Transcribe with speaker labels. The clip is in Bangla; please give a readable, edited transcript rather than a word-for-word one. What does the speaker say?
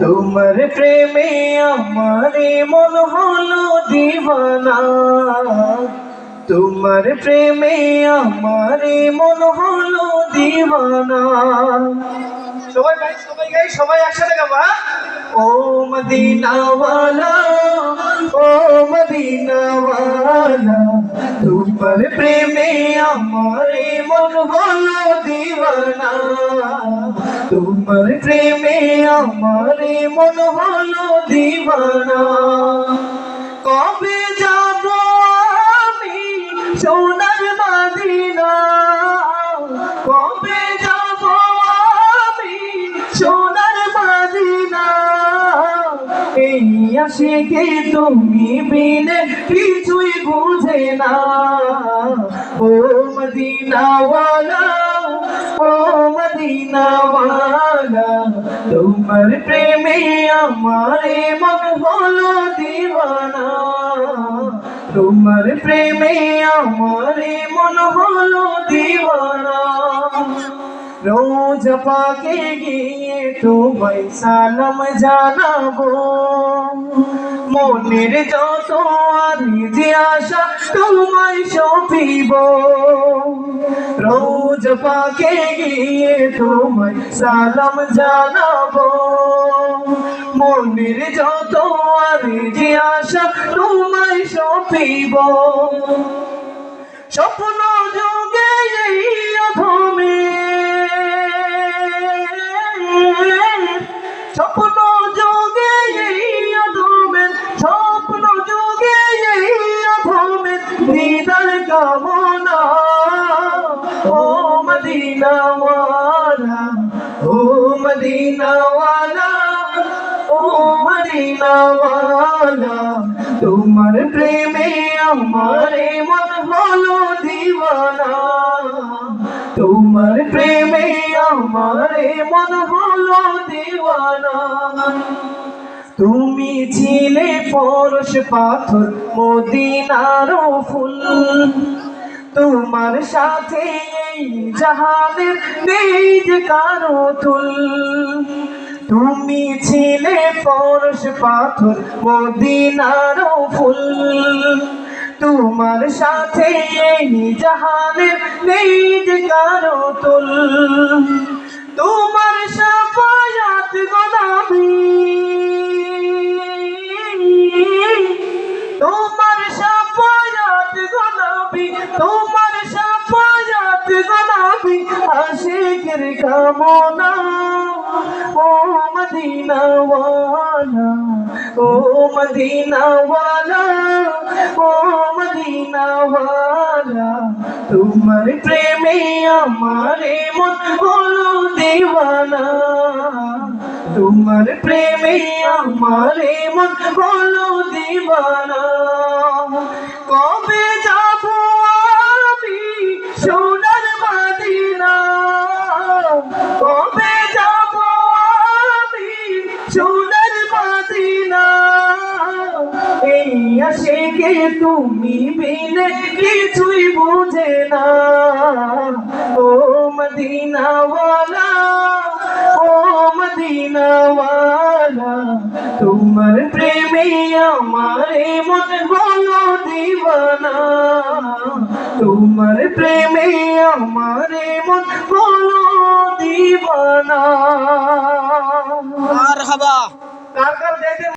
Speaker 1: তোমার প্রেমে আমারে মন হলো দিওয়ানা, তোমার প্রেমে আমারে মন হলো দিওয়ানা। সবাই ভাই, সবাই গাই, সবাই একসাথে গাবা। ও মদিনা ওয়ালা, ও মদিনা ওয়ালা, তোমার প্রেমে আমারে মন হলো দিওয়ানা, তোমার প্রেমে আমারে মন হলো দিওয়ানা। কবে যাব আমি সোনার মদিনা, কবে যাব আমি সোনার মদিনা, এই আশিকে তুমি বিনে কিছুই বুঝে না। ও মদিনা ওয়ালা, ও মদিনা ওয়ালা, তোমার প্রেমে আমারে মন হলো দিওয়ানা, তোমার প্রেমে আমারে মন হলো দিওয়ানা। রোজ পাকে গিয়ে তোমায় সালাম জানাবো, মনের যত আনিজি আশা তোমায় সপিব। রোজ পাকে গিয়ে তোমায় সালাম জানাবো, মনের যত আনিজি আশা তোমায় সপিব। স্বপ্ন যুগে এই অধমে, স্বপ্ন যুগে এই অধমে, স্বপ্ন যুগে এই অধমে দিদার কামনা। ও মদিনা ওয়ালা, ও মদিনা ওয়ালা, ও মদিনা ওয়ালা, তোমার প্রেমে আমারে মন হলো দিওয়ানা, তোমার প্রেমে আমারে মন হলো দিওয়ানা। তুমি ছিলে পরশ পাথর মদিনার ফুল, তোমার সাথে এই জাহানের নেই যে কারো তুল। তুমি ছিলে পরশ পাথর মদিনার ফুল, তোমার সাথে এই জাহানের নেই যে কারো তুল। তোমার শাফায়াত গো নবী, তোমার শাফায়াত গো নবী, তোমার শাফায়াত গো নবী, আশিকের কামনা। ও মদিনা ওয়ালা, ও মদিনা ওয়ালা, ও মদিনা ওয়ালা, তোমার প্রেমে আমারে মন হলো দিওয়ানা, তোমার প্রেমে আমারে মন হলো দিওয়ানা। কবে যাব আমি সোনার মদিনা, কবে যাব আমি সোনার মদিনা, এই আশিকে তুমি বিনে কিছুই বুঝে না। ও মদিনা ওয়ালা, ও মদিনা ওয়ালা, তোমার প্রেমে আমারে মন হলো দিওয়ানা, তোমার প্রেমে আমারে মন হলো দিওয়ানা। মারহাবা। কার কার